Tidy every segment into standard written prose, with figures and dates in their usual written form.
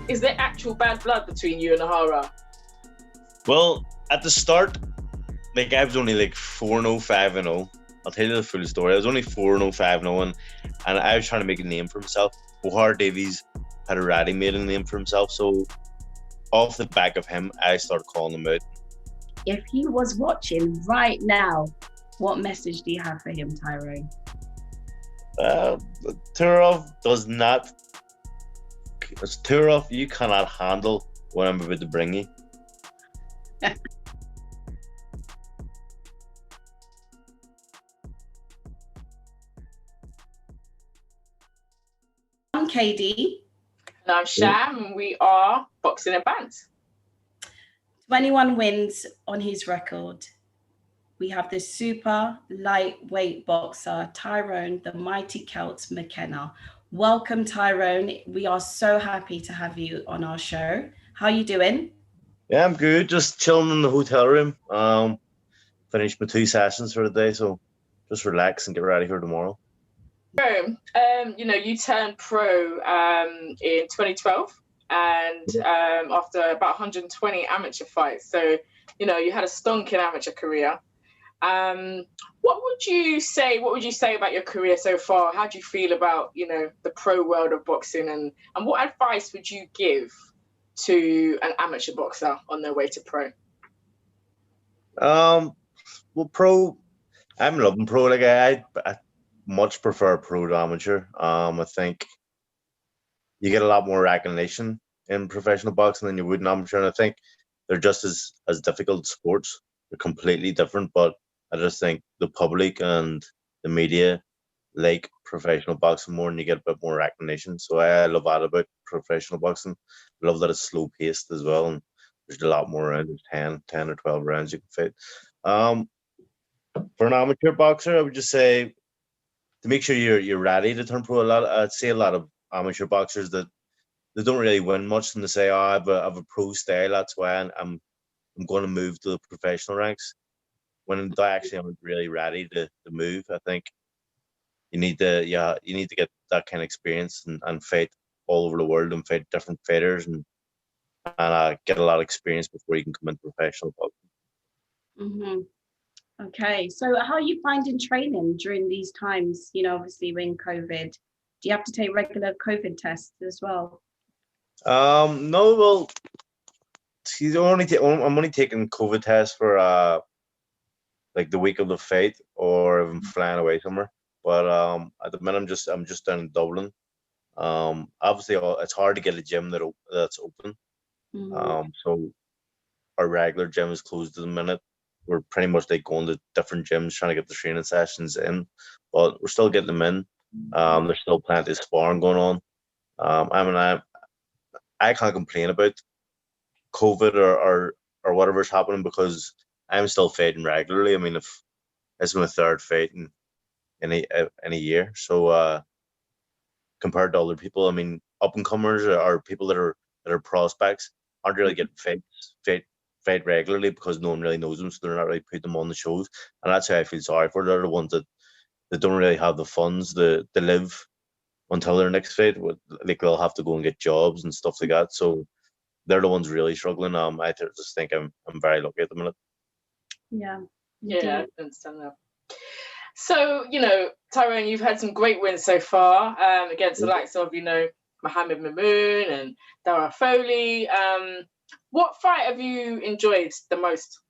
is there actual bad blood between you and O'HARA? Well, at the start, like I was only like 4-0, 5-0. I'll tell you the full story. I was only 4-0, 5-0, and I was trying to make a name for himself. O'HARA Davies had already made a name for himself, so off the back of him, I started calling him out. If he was watching right now, what message do you have for him, Tyrone? Turarov does not. Turarov, you cannot handle what I'm about to bring you. I'm KD. And I'm Sham, and we are Boxing and Bantz. 21 wins on his record. We have the super lightweight boxer, Tyrone, the mighty Celt McKenna. Welcome, Tyrone. We are so happy to have you on our show. How are you doing? Yeah, I'm good. Just chilling in the hotel room. Finished my 2 sessions for the day, so just relax and get ready for tomorrow. So, you turned pro in 2012, and after about 120 amateur fights. So, you had a stonking amateur career. What would you say about your career so far? How do you feel about, the pro world of boxing, and what advice would you give to an amateur boxer on their way to pro? Well, pro, I'm loving pro. Like I much prefer pro to amateur. I think you get a lot more recognition in professional boxing than you would in amateur, and I think they're just as difficult sports. They're completely different, but I just think the public and the media like professional boxing more, and you get a bit more recognition. So I love that about professional boxing. I love that it's slow paced as well, and there's a lot more rounds. There's 10 or 12 rounds you can fight. For an amateur boxer, I would just say to make sure you're ready to turn pro. I'd say a lot of amateur boxers that they don't really win much, and they say, "Oh, I have a pro style. That's why I'm going to move to the professional ranks." When they actually aren't really ready to move, I think you need to get that kind of experience and fight all over the world and fight different fighters and get a lot of experience before you can come into professional boxing. Mm-hmm. Okay, so how are you finding training during these times? Obviously we're in COVID. Do you have to take regular COVID tests as well? No, well, I'm only taking COVID tests for like the week of the fight, or if I'm flying away somewhere. But at the minute I'm just down in Dublin. Obviously it's hard to get a gym that's open. Mm-hmm. So our regular gym is closed at the minute. We're pretty much like going to different gyms trying to get the training sessions in, but we're still getting them in. There's still plenty of sparring going on. I can't complain about COVID or whatever's happening because I'm still fighting regularly. I mean, if it's my 3rd fight in a year, so compared to other people, I mean, up and comers or people that are prospects aren't really getting fight regularly because no one really knows them, so they're not really putting them on the shows, and that's how I feel sorry for. They're the ones that don't really have the funds to live until their next fight. Like they'll have to go and get jobs and stuff like that, so they're the ones really struggling. I just think I'm very lucky at the minute. Yeah, I understand that. So, Tyrone, you've had some great wins so far against the likes of, Mohammed Mamoon and Dara Foley. What fight have you enjoyed the most?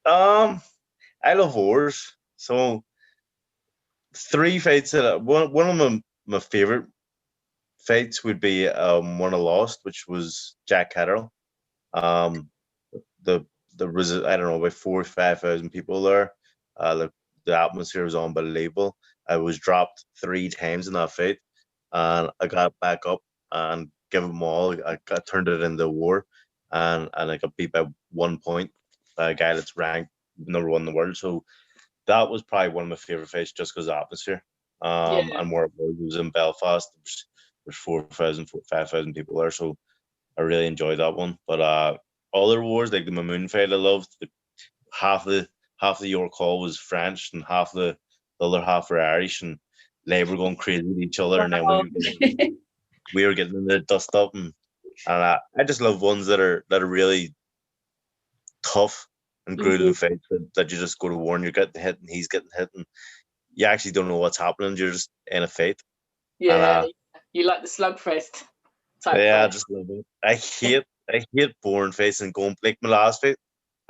I love wars. So 3 fights one of my favorite fights would be one I lost, which was Jack Catterall. There was I don't know about 4,000 or 5,000 people there. The atmosphere was unbelievable. I was dropped 3 times in that fight, and I got back up and gave them all. I turned it into a war, and I got beat by 1 point by a guy that's ranked number 1 in the world. So that was probably one of my favorite fights just because of the atmosphere. And where it was in Belfast, there's 4,000, 5,000 people there, so I really enjoyed that one. But other wars like the Mamoon fight, I loved. Half the York Hall was French, and the other half were Irish, and they were going crazy with each other, and then we were getting in the dust up, and And I just love ones that are really tough and grueling fights that you just go to war and you're getting hit and he's getting hit and you actually don't know what's happening. You're just in a fight. Yeah, And, you like the slugfest type yeah, I fight. just love it. I hate boring fights and going like my last fight.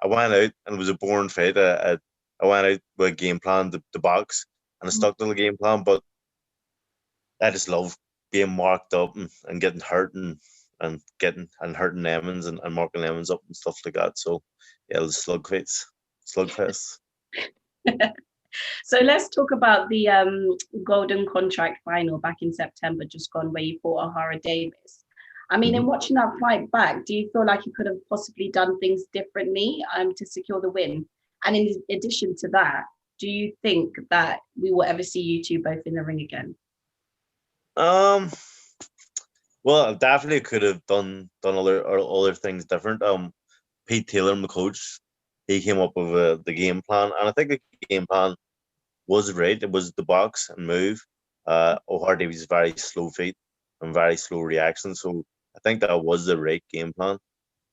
I went out and it was a boring fight. I went out with a game plan, the box, and I stuck to the game plan. But I just love being marked up and getting hurt and hurting lemons and marking lemons up and stuff like that. So yeah, the slugfest. So let's talk about the Golden Contract final back in September, just gone, where you fought O'HARA Davies. I mean, in watching that fight back, do you feel like you could have possibly done things differently to secure the win? And in addition to that, do you think that we will ever see you two both in the ring again? Well, I definitely could have done other things different. Pete Taylor, my coach, he came up with the game plan, and I think the game plan was right. It was the box and move. O'HARA Davies' very slow feet and very slow reaction, so I think that was the right game plan.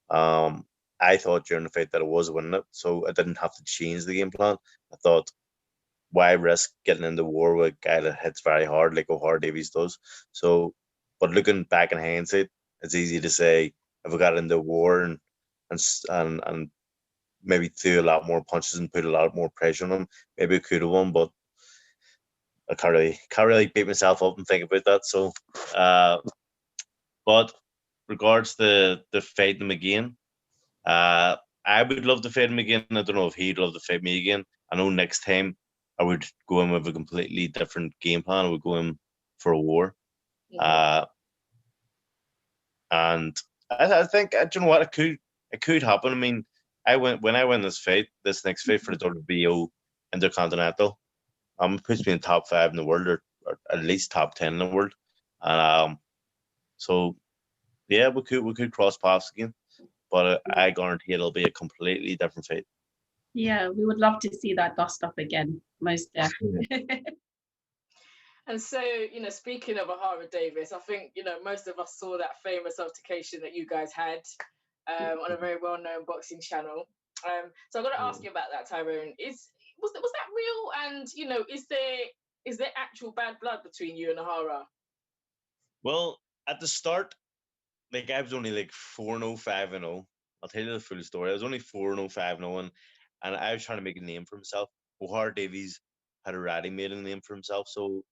I thought during the fight that I was winning it, so I didn't have to change the game plan. I thought, why risk getting into war with a guy that hits very hard like O'HARA Davies does? So, but looking back in hindsight, it's easy to say if I got into war and maybe threw a lot more punches and put a lot more pressure on him, maybe I could have won. But I can't really beat myself up and think about that. So, but regards to the fighting him again, I would love to fight him again. I don't know if he'd love to fight me again. I know next time I would go in with a completely different game plan. I would go in for a war. And I think, do you know what, it could happen. I mean, when I win this next fight for the WBO Intercontinental, it puts me in top 5 in the world, or at least top 10 in the world. And so yeah, we could cross paths again, but I guarantee it'll be a completely different fight. Yeah, we would love to see that dust up again, most definitely. And so, speaking of O'HARA Davies, I think, most of us saw that famous altercation that you guys had on a very well-known boxing channel. So I've got to ask you about that, Tyrone. Was that real? And, is there actual bad blood between you and O'HARA? Well, at the start, like, I was only like 4-0, 5-0. I'll tell you the full story. I was only 4-0, 5-0, and I was trying to make a name for himself. O'HARA Davies had already made a name for himself, so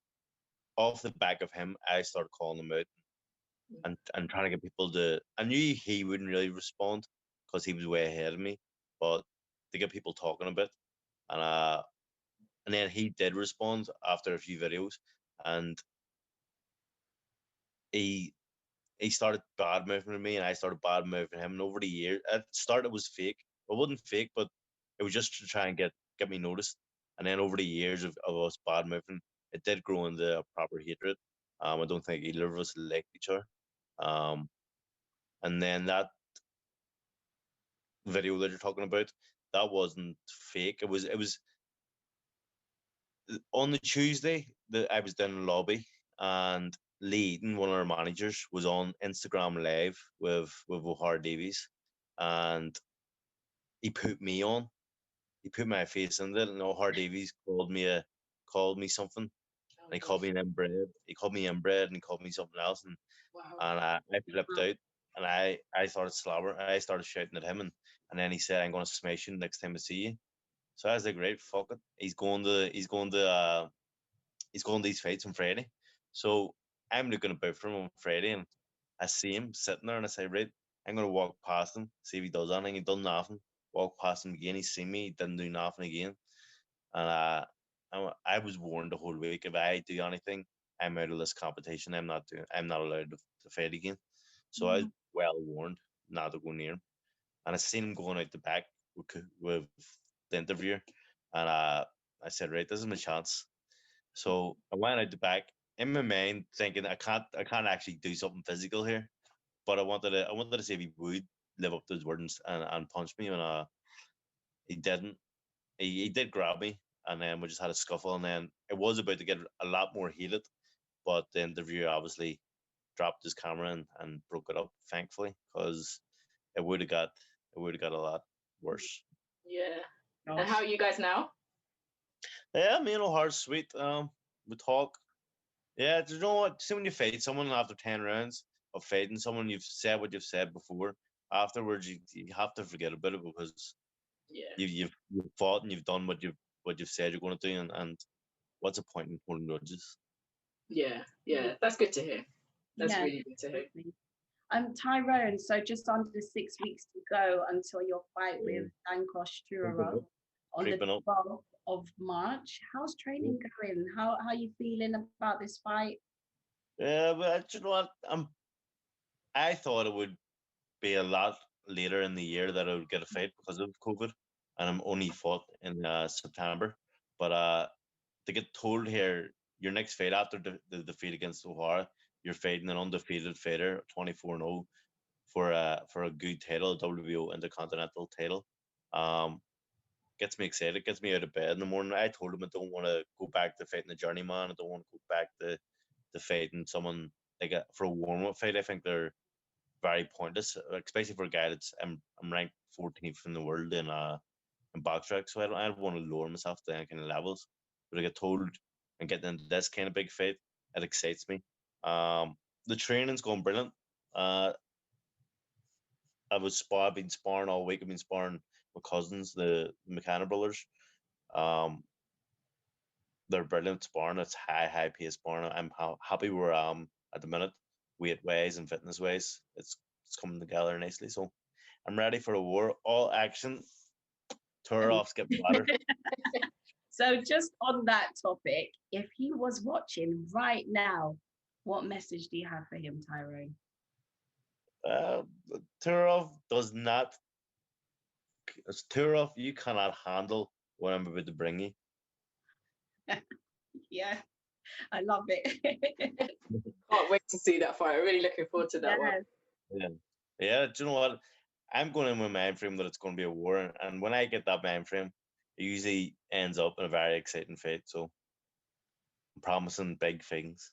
off the back of him, I started calling him out and trying to get people to. I knew he wouldn't really respond because he was way ahead of me, but to get people talking a bit, and then he did respond after a few videos, and he started bad mouthing me, and I started bad mouthing him. And over the year, at the start it was fake. It wasn't fake, but it was just to try and get me noticed. And then over the years of us bad mouthing, it did grow into a proper hatred. I don't think either of us liked each other. And then that video that you're talking about, that wasn't fake. It was on the Tuesday that I was down in the lobby, and Lee Eaton, one of our managers, was on Instagram Live with O'HARA Davies, and he put me on. He put my face in it, and O'HARA Davies called me something. And he called me an inbred. He called me inbred, and he called me something else. And I flipped out, and I started slobber. I started shouting at him, and then he said, "I'm going to smash you next time I see you." So I was like, "Great, fuck it." He's going to these fights on Friday. So I'm looking about for him on Friday, and I see him sitting there, and I say, "Right, I'm going to walk past him, see if he does anything." He done nothing. Walk past him again. He seen me. He didn't do nothing again. And I was warned the whole week, if I do anything, I'm out of this competition. I'm not allowed to fight again. So I was well warned not to go near him. And I seen him going out the back with the interviewer, and I said, "Right, this is my chance." So I went out the back in my mind, thinking I can't actually do something physical here, but I wanted to see if he would live up to his words and punch me, and he didn't. He did grab me, and then we just had a scuffle, and then it was about to get a lot more heated, but the interviewer obviously dropped his camera and broke it up, thankfully, because it would have got a lot worse. Yeah. And how are you guys now? Yeah, me and O'HARA's sweet. We talk. Yeah, you know what? See, when you fight someone after 10 rounds of fighting someone, you've said what you've said before. Afterwards, you have to forget about it, because you've fought and you've done what you've said you're going to do, and what's the point in holding grudges? Yeah, that's good to hear. That's really good to hear. Tyrone, so just under 6 weeks to go until your fight with Turarov on the 12th of March. How's training going? How are you feeling about this fight? Yeah, but you know what? I thought it would be a lot later in the year that I would get a fight because of COVID, and I'm only fought in September. But to get told here, your next fight after the defeat against O'HARA, you're fighting an undefeated fighter, 24-0, for a good title, a WBO Intercontinental title. Gets me excited, gets me out of bed in the morning. I told him I don't want to go back to fighting the journeyman. I don't want to go back to fighting someone for a warm-up fight. I think they're very pointless, especially for a guy that's I'm ranked 14th in the world in box track, so I don't want to lower myself to any kind of levels. But I get told and getting into this kind of big fight, it excites me. The training's going brilliant. I've been sparring all week. I've been sparring my cousins, the McKenna brothers. They're brilliant sparring. It's high pace sparring. I'm happy where I am at the minute, weight wise and fitness wise. It's coming together nicely. So I'm ready for a war. All action. Turov's get better. So just on that topic, if he was watching right now, what message do you have for him, Tyrone? Turarov does not. Turarov, you cannot handle what I'm about to bring you. Yeah, I love it. Can't wait to see that fight. I'm really looking forward to that one. Yeah. Do you know what? I'm going in with my mind frame that it's going to be a war, and when I get that mind frame, it usually ends up in a very exciting fight. So I'm promising big things.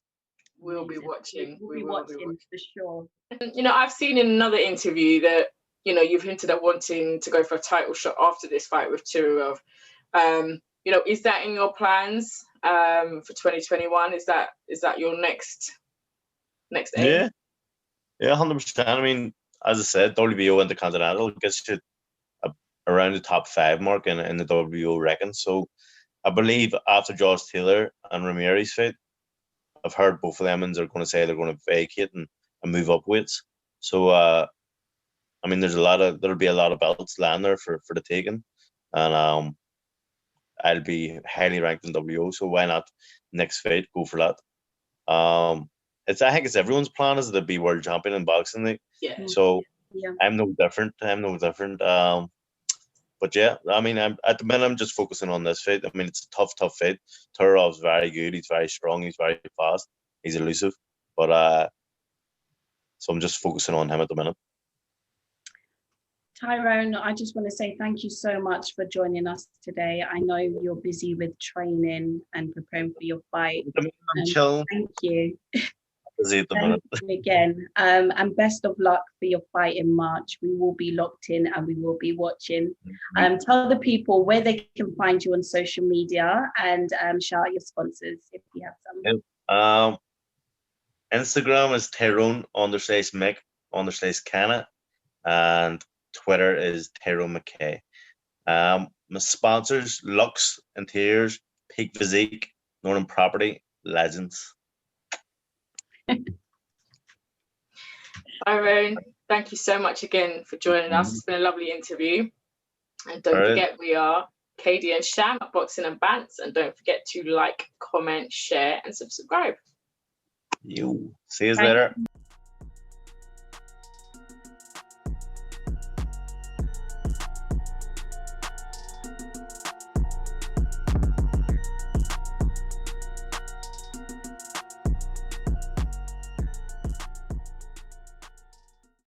We'll be watching. We'll be watching for sure. You know, I've seen in another interview that, you know, you've hinted at wanting to go for a title shot after this fight with Turarov. You know, is that in your plans for 2021? Is that your next aim? Yeah, 100%. I mean, as I said, WBO Intercontinental gets you around the top 5 mark in the WBO reckon. So I believe after Josh Taylor and Ramirez fight, I've heard both of them and they're going to say they're going to vacate and move up weights. So I mean, there'll be a lot of belts lying there for the taking, and I'll be highly ranked in WBO. So why not next fight go for that? I think it's everyone's plan is to be world champion in boxing. Yeah. So I'm no different. But yeah, I mean, at the minute I'm just focusing on this fight. I mean, it's a tough fight. Turarov's very good. He's very strong. He's very fast. He's elusive. But so I'm just focusing on him at the minute. Tyrone, I just want to say thank you so much for joining us today. I know you're busy with training and preparing for your fight. Thank you. Thank you again. And best of luck for your fight in March. We will be locked in and we will be watching. Tell the people where they can find you on social media and shout out your sponsors if you have some. Instagram is Tyrone_Mick_Kenna, and Twitter is Tyrone McKay. My sponsors: Lux Interiors, Peak Physique, Northern Property, Legends. Tyrone, thank you so much again for joining us. It's been a lovely interview. And don't forget, we are KD and Sham at Boxing and Bantz. And don't forget to like, comment, share, and subscribe. See you later.